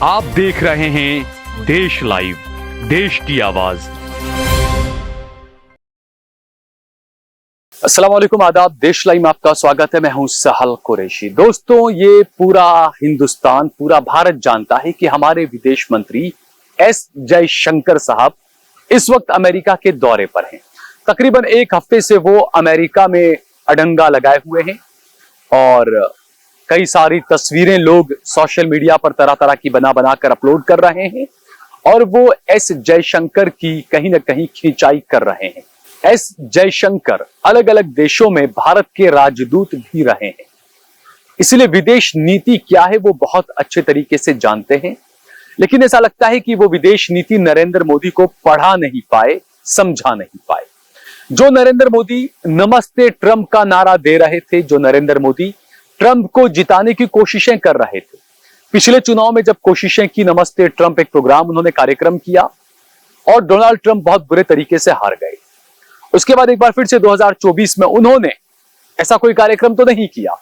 आप देख रहे हैं देश लाइव, देश की आवाज। अस्सलाम वालेकुम, आदाब। देश लाइव में आपका स्वागत है। मैं हूं सहल कुरैशी। दोस्तों, ये पूरा हिंदुस्तान, पूरा भारत जानता है कि हमारे विदेश मंत्री एस जयशंकर साहब इस वक्त अमेरिका के दौरे पर हैं। तकरीबन एक हफ्ते से वो अमेरिका में अडंगा लगाए हुए हैं और कई सारी तस्वीरें लोग सोशल मीडिया पर तरह तरह की बना बनाकर अपलोड कर रहे हैं और वो एस जयशंकर की कहीं ना कहीं खिंचाई कर रहे हैं। एस जयशंकर अलग अलग देशों में भारत के राजदूत भी रहे हैं, इसलिए विदेश नीति क्या है वो बहुत अच्छे तरीके से जानते हैं। लेकिन ऐसा लगता है कि वो विदेश नीति नरेंद्र मोदी को पढ़ा नहीं पाए, समझा नहीं पाए। जो नरेंद्र मोदी नमस्ते ट्रंप का नारा दे रहे थे, जो नरेंद्र मोदी ट्रंप को जिताने की कोशिशें कर रहे थे, पिछले चुनाव में जब कोशिशें की नमस्ते ट्रंप एक प्रोग्राम, उन्होंने कार्यक्रम किया और डोनाल्ड ट्रंप बहुत बुरे तरीके से हार गए। उसके बाद एक बार फिर से 2024 में उन्होंने ऐसा कोई कार्यक्रम तो नहीं किया,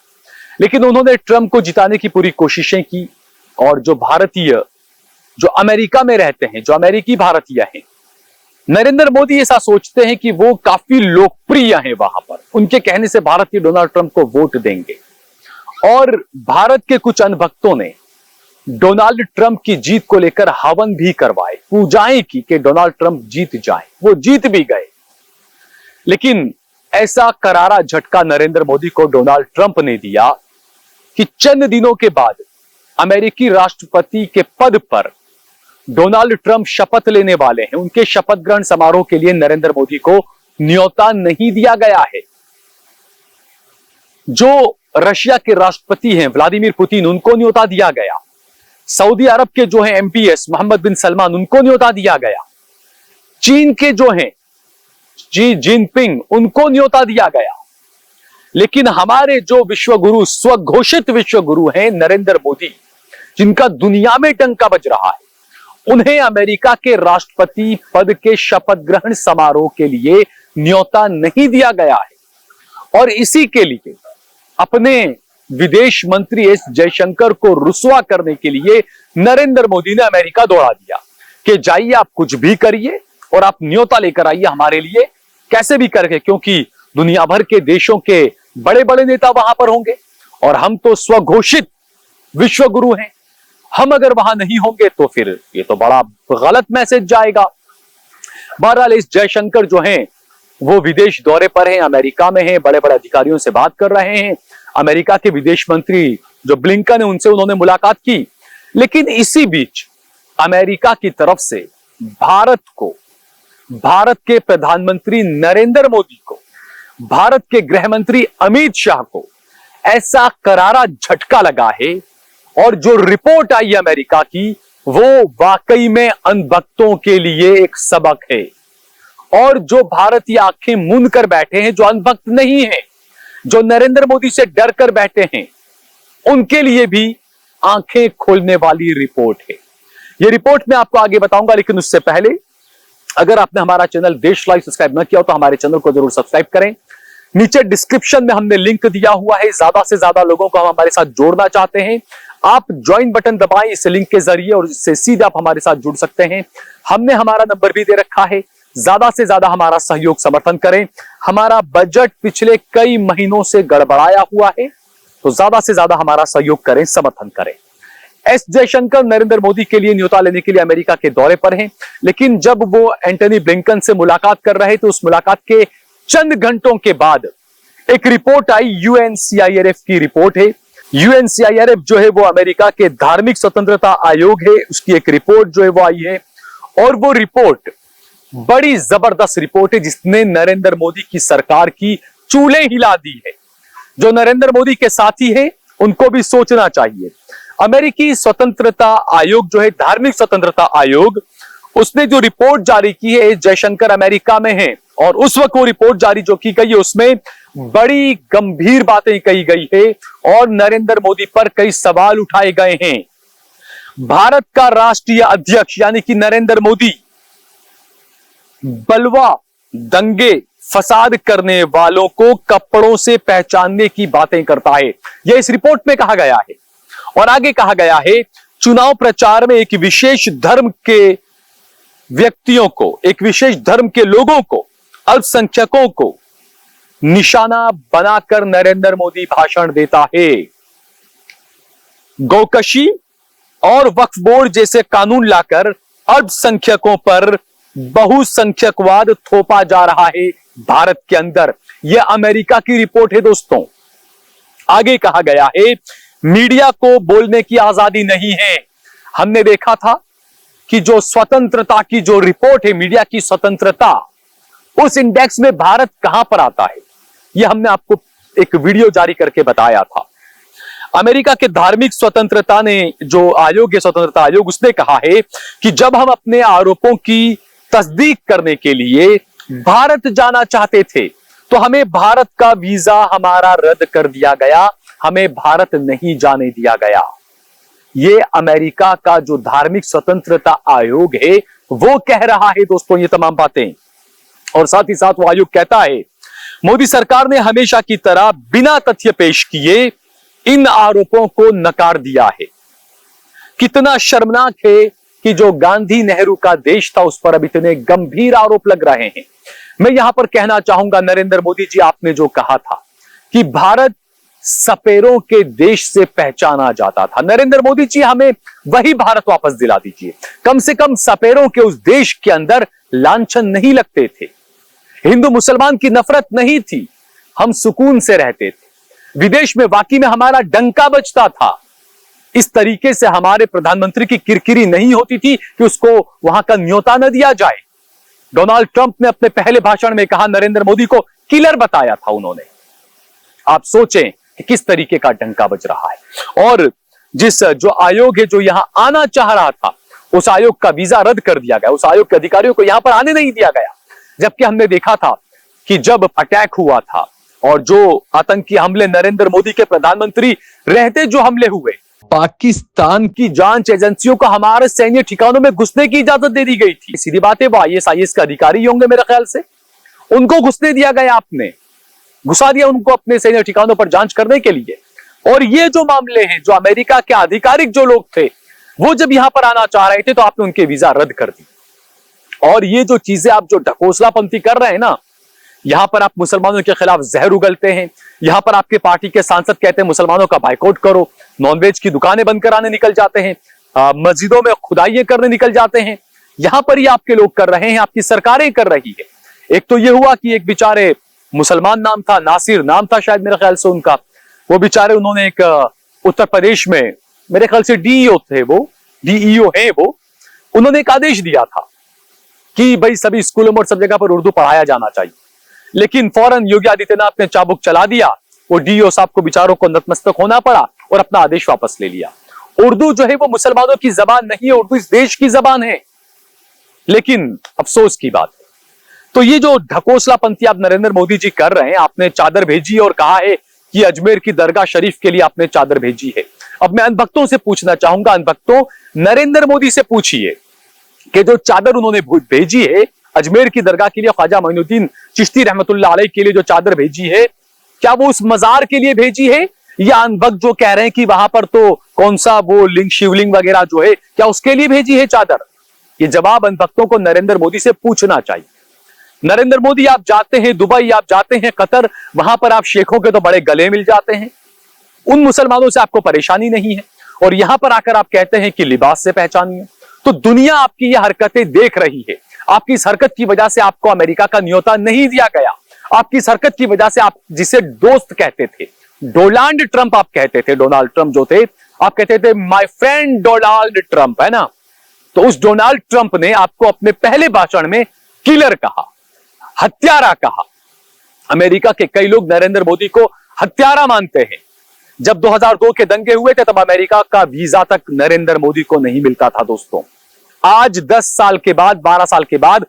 लेकिन उन्होंने ट्रंप को जिताने की पूरी कोशिशें की। और जो भारतीय, जो अमेरिका में रहते हैं, जो अमेरिकी भारतीय हैं, नरेंद्र मोदी ऐसा सोचते हैं कि वो काफी लोकप्रिय हैं वहां पर, उनके कहने से भारतीय डोनाल्ड ट्रंप को वोट देंगे। और भारत के कुछ अनभक्तों ने डोनाल्ड ट्रंप की जीत को लेकर हवन भी करवाए, पूजाएं की कि डोनाल्ड ट्रंप जीत जाए। वो जीत भी गए, लेकिन ऐसा करारा झटका नरेंद्र मोदी को डोनाल्ड ट्रंप ने दिया कि चंद दिनों के बाद अमेरिकी राष्ट्रपति के पद पर डोनाल्ड ट्रंप शपथ लेने वाले हैं। उनके शपथ ग्रहण समारोह के लिए नरेंद्र मोदी को न्योता नहीं दिया गया है। जो रशिया के राष्ट्रपति हैं व्लादिमीर पुतिन, उनको न्योता दिया गया। सऊदी अरब के जो हैं एमपीएस मोहम्मद बिन सलमान, उनको न्योता दिया गया। चीन के जो हैं जी जिनपिंग, उनको न्योता दिया गया। लेकिन हमारे जो विश्वगुरु, स्वघोषित विश्वगुरु हैं नरेंद्र मोदी, जिनका दुनिया में डंका बज रहा है, उन्हें अमेरिका के राष्ट्रपति पद के शपथ ग्रहण समारोह के लिए न्योता नहीं दिया गया है। और इसी के लिए अपने विदेश मंत्री एस जयशंकर को रुसवा करने के लिए नरेंद्र मोदी ने अमेरिका दौड़ा दिया कि जाइए, आप कुछ भी करिए और आप न्योता लेकर आइए हमारे लिए, कैसे भी करके, क्योंकि दुनिया भर के देशों के बड़े बड़े नेता वहां पर होंगे और हम तो स्वघोषित विश्वगुरु हैं। हम अगर वहां नहीं होंगे तो फिर ये तो बड़ा गलत मैसेज जाएगा। बहरहाल इस जयशंकर जो हैं वो विदेश दौरे पर हैं, अमेरिका में हैं, बड़े बड़े अधिकारियों से बात कर रहे हैं। अमेरिका के विदेश मंत्री जो ब्लिंकन है, उनसे उन्होंने मुलाकात की। लेकिन इसी बीच अमेरिका की तरफ से भारत को, भारत के प्रधानमंत्री नरेंद्र मोदी को, भारत के गृह मंत्री अमित शाह को ऐसा करारा झटका लगा है और जो रिपोर्ट आई अमेरिका की, वो वाकई में अनभक्तों के लिए एक सबक है। और जो भारतीय आंखें मूंद कर बैठे हैं, जो अनभक्त नहीं है, जो नरेंद्र मोदी से डर कर बैठे हैं, उनके लिए भी आंखें खोलने वाली रिपोर्ट है। ये रिपोर्ट मैं आपको आगे बताऊंगा, लेकिन उससे पहले अगर आपने हमारा चैनल देश लाइव सब्सक्राइब न किया हो तो हमारे चैनल को जरूर सब्सक्राइब करें। नीचे डिस्क्रिप्शन में हमने लिंक दिया हुआ है, ज्यादा से ज्यादा लोगों को हम हमारे साथ जोड़ना चाहते हैं। आप ज्वाइन बटन दबाएं इस लिंक के जरिए और इससे सीधे आप हमारे साथ जुड़ सकते हैं। हमने हमारा नंबर भी दे रखा है, ज्यादा से ज्यादा हमारा सहयोग समर्थन करें। हमारा बजट पिछले कई महीनों से गड़बड़ाया हुआ है, तो ज्यादा से ज्यादा हमारा सहयोग करें, समर्थन करें। एस जयशंकर नरेंद्र मोदी के लिए न्योता लेने के लिए अमेरिका के दौरे पर हैं, लेकिन जब वो एंटनी ब्लिंकन से मुलाकात कर रहे थे, उस मुलाकात के चंद घंटों के बाद एक रिपोर्ट आई, यूएनसीआईआरएफ की रिपोर्ट है। यूएनसीआईआरएफ जो है वो अमेरिका के धार्मिक स्वतंत्रता आयोग है, उसकी एक रिपोर्ट जो है वो आई है। और वो रिपोर्ट बड़ी जबरदस्त रिपोर्ट है, जिसने नरेंद्र मोदी की सरकार की चूल्हे हिला दी है। जो नरेंद्र मोदी के साथी हैं, उनको भी सोचना चाहिए। अमेरिकी स्वतंत्रता आयोग जो है, धार्मिक स्वतंत्रता आयोग, उसने जो रिपोर्ट जारी की है, जयशंकर अमेरिका में है और उस वक्त वो रिपोर्ट जारी जो की गई है, उसमें बड़ी गंभीर बातें कही गई है और नरेंद्र मोदी पर कई सवाल उठाए गए हैं। भारत का राष्ट्रीय अध्यक्ष यानी कि नरेंद्र मोदी बलवा, दंगे, फसाद करने वालों को कपड़ों से पहचानने की बातें करता है, यह इस रिपोर्ट में कहा गया है। और आगे कहा गया है चुनाव प्रचार में एक विशेष धर्म के व्यक्तियों को, एक विशेष धर्म के लोगों को, अल्पसंख्यकों को निशाना बनाकर नरेंद्र मोदी भाषण देता है। गौकशी और वक्फ बोर्ड जैसे कानून लाकर अल्पसंख्यकों पर बहुसंख्यकवाद थोपा जा रहा है भारत के अंदर। यह अमेरिका की रिपोर्ट है दोस्तों। आगे कहा गया है, मीडिया को बोलने की आजादी नहीं है। हमने देखा था कि जो स्वतंत्रता की जो रिपोर्ट है, मीडिया की स्वतंत्रता, उस इंडेक्स में भारत कहां पर आता है, यह हमने आपको एक वीडियो जारी करके बताया था। अमेरिका के धार्मिक स्वतंत्रता ने जो आयोग है, स्वतंत्रता आयोग, उसने कहा है कि जब हम अपने आरोपों की तस्दीक करने के लिए भारत जाना चाहते थे तो हमें भारत का वीजा हमारा रद्द कर दिया गया, हमें भारत नहीं जाने दिया गया। यह अमेरिका का जो धार्मिक स्वतंत्रता आयोग है वो कह रहा है दोस्तों ये तमाम बातें। और साथ ही साथ वो आयोग कहता है, मोदी सरकार ने हमेशा की तरह बिना तथ्य पेश किए इन आरोपों को नकार दिया है। कितना शर्मनाक है कि जो गांधी नेहरू का देश था उस पर अब इतने गंभीर आरोप लग रहे हैं। मैं यहां पर कहना चाहूंगा, नरेंद्र मोदी जी, आपने जो कहा था कि भारत सपेरों के देश से पहचाना जाता था, नरेंद्र मोदी जी हमें वही भारत वापस दिला दीजिए। कम से कम सपेरों के उस देश के अंदर लांछन नहीं लगते थे, हिंदू मुसलमान की नफरत नहीं थी, हम सुकून से रहते थे, विदेश में वाकई में हमारा डंका बजता था। इस तरीके से हमारे प्रधानमंत्री की किरकिरी नहीं होती थी कि उसको वहां का न्योता न दिया जाए। डोनाल्ड ट्रंप ने अपने पहले भाषण में कहा, नरेंद्र मोदी को किलर बताया था उन्होंने। आप सोचें कि किस तरीके का डंका बज रहा है। और जिस जो आयोग है जो यहां आना चाह रहा था, उस आयोग का वीजा रद्द कर दिया गया, उस आयोग के अधिकारियों को यहां पर आने नहीं दिया गया। जबकि हमने देखा था कि जब अटैक हुआ था और जो आतंकी हमले नरेंद्र मोदी के प्रधानमंत्री रहते जो हमले हुए, पाकिस्तान की जांच एजेंसियों को हमारे सैन्य ठिकानों में घुसने की इजाजत दे दी गई थी। सीधी बात है, वो IAS के अधिकारी होंगे मेरे ख्याल से, उनको घुसने दिया गया, आपने घुसा दिया उनको अपने सैन्य ठिकानों पर जांच करने के लिए। और ये जो मामले हैं, जो अमेरिका के आधिकारिक जो लोग थे वो जब यहां पर आना चाह रहे थे तो आपने उनके वीजा रद्द कर दी। और ये जो चीजें आप जो ढकोसलापंथी कर रहे हैं ना, यहां पर आप मुसलमानों के खिलाफ जहर उगलते हैं, यहां पर आपके पार्टी के सांसद कहते हैं मुसलमानों का बाइकआउट करो, नॉनवेज की दुकानें बंद कराने निकल जाते हैं, मस्जिदों में खुदाइयां करने निकल जाते हैं। यहां पर ये आपके लोग कर रहे हैं, आपकी सरकारें कर रही है। एक तो ये हुआ कि एक बेचारे मुसलमान नाम था, नासिर नाम था शायद मेरे ख्याल से उनका, वो बेचारे उन्होंने एक उत्तर प्रदेश में मेरे ख्याल से DEO थे वो, DEO है वो, उन्होंने एक आदेश दिया था कि भाई सभी स्कूलों में और सब जगह पर उर्दू पढ़ाया जाना चाहिए। लेकिन फौरन योगी आदित्यनाथ ने चाबुक चला दिया, वो DEO साहब को बेचारों को नतमस्तक होना पड़ा और अपना आदेश वापस ले लिया। उर्दू जो है वो मुसलमानों की जबान नहीं है, उर्दू इस देश की जबान है। लेकिन अफसोस की बात है, तो ये जो ढकोसलापंथी आप नरेंद्र मोदी जी कर रहे हैं, आपने चादर भेजी और कहा है कि अजमेर की दरगाह शरीफ के लिए आपने चादर भेजी है। अब मैं अनभक्तों से पूछना चाहूंगा, अनभक्तों, नरेंद्र मोदी से पूछिए कि जो चादर उन्होंने भेजी है अजमेर की दरगाह के लिए, ख्वाजा मोइनुद्दीन चिश्ती रहमतुल्लाह अलैह के लिए जो चादर भेजी है, क्या वो उस मजार के लिए भेजी है, या अनभक्त जो कह रहे हैं कि वहां पर तो कौन सा वो लिंग, शिवलिंग वगैरह जो है, क्या उसके लिए भेजी है चादर? ये जवाब अनभक्तों को नरेंद्र मोदी से पूछना चाहिए। नरेंद्र मोदी, आप जाते हैं दुबई, आप जाते हैं कतर, वहां पर आप शेखों के तो बड़े गले मिल जाते हैं, उन मुसलमानों से आपको परेशानी नहीं है, और यहां पर आकर आप कहते हैं कि लिबास से पहचानिए। तो दुनिया आपकी ये हरकतें देख रही है। आपकी इस हरकत की वजह से आपको अमेरिका का न्योता नहीं दिया गया। आपकी इस हरकत की वजह से आप जिसे दोस्त कहते थे, डोनाल्ड ट्रंप आप कहते थे, डोनाल्ड ट्रंप जो थे, आप कहते थे माय फ्रेंड डोनाल्ड ट्रंप, है ना, तो उस डोनाल्ड ट्रंप ने आपको अपने पहले भाषण में किलर कहा, हत्यारा कहा। अमेरिका के कई लोग नरेंद्र मोदी को हत्यारा मानते हैं। जब 2002 के दंगे हुए थे तब अमेरिका का वीजा तक नरेंद्र मोदी को नहीं मिलता था दोस्तों। आज 10 साल के बाद, 12 साल के बाद,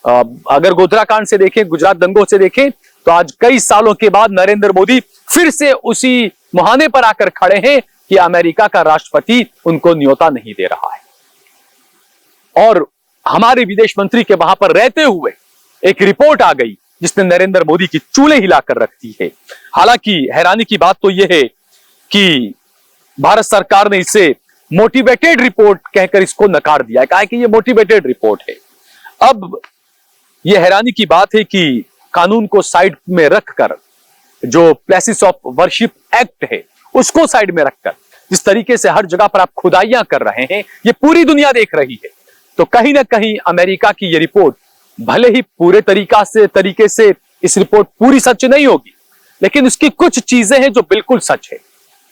अगर गोधरा कांड से देखें, गुजरात दंगों से देखें, तो आज कई सालों के बाद नरेंद्र मोदी फिर से उसी मुहाने पर आकर खड़े हैं कि अमेरिका का राष्ट्रपति उनको न्योता नहीं दे रहा है। और हमारे विदेश मंत्री के वहां पर रहते हुए एक रिपोर्ट आ गई जिसने नरेंद्र मोदी की चूल्हे हिलाकर रख दी है। हालांकि हैरानी की बात तो यह है कि भारत सरकार ने इसे मोटिवेटेड रिपोर्ट कहकर इसको नकार दिया है, कहा है कि ये मोटिवेटेड रिपोर्ट है। अब यह हैरानी की बात है कि कानून को साइड में रखकर, जो प्लेसेस ऑफ वर्शिप एक्ट है उसको साइड में रखकर जिस तरीके से हर जगह पर आप खुदाइयां कर रहे हैं, ये पूरी दुनिया देख रही है। तो कहीं ना कहीं अमेरिका की ये रिपोर्ट भले ही पूरे तरीके से इस रिपोर्ट पूरी सच नहीं होगी, लेकिन उसकी कुछ चीजें हैं जो बिल्कुल सच है।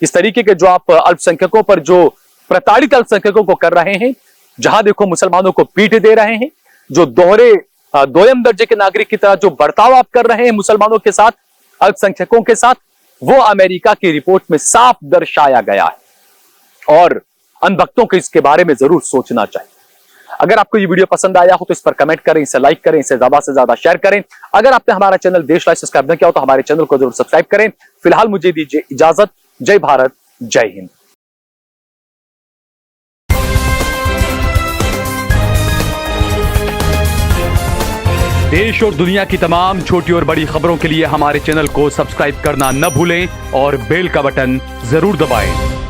इस तरीके के जो आप अल्पसंख्यकों पर जो प्रताड़ित अल्पसंख्यकों को कर रहे हैं, जहां देखो मुसलमानों को पीट दे रहे हैं, जो दोयम दर्जे के नागरिक की तरह जो बर्ताव आप कर रहे हैं मुसलमानों के साथ, अल्पसंख्यकों के साथ, वो अमेरिका की रिपोर्ट में साफ दर्शाया गया है और अनभक्तों को इसके बारे में जरूर सोचना चाहिए। अगर आपको ये वीडियो पसंद आया हो तो इस पर कमेंट करें, इसे लाइक करें, इसे ज्यादा से ज्यादा शेयर करें। अगर आपने हमारा चैनल देश लाइव सब्सक्राइब नहीं किया हो तो हमारे चैनल को जरूर सब्सक्राइब करें। फिलहाल मुझे दीजिए इजाजत। जय भारत, जय हिंद। देश और दुनिया की तमाम छोटी और बड़ी खबरों के लिए हमारे चैनल को सब्सक्राइब करना न भूलें और बेल का बटन जरूर दबाएं।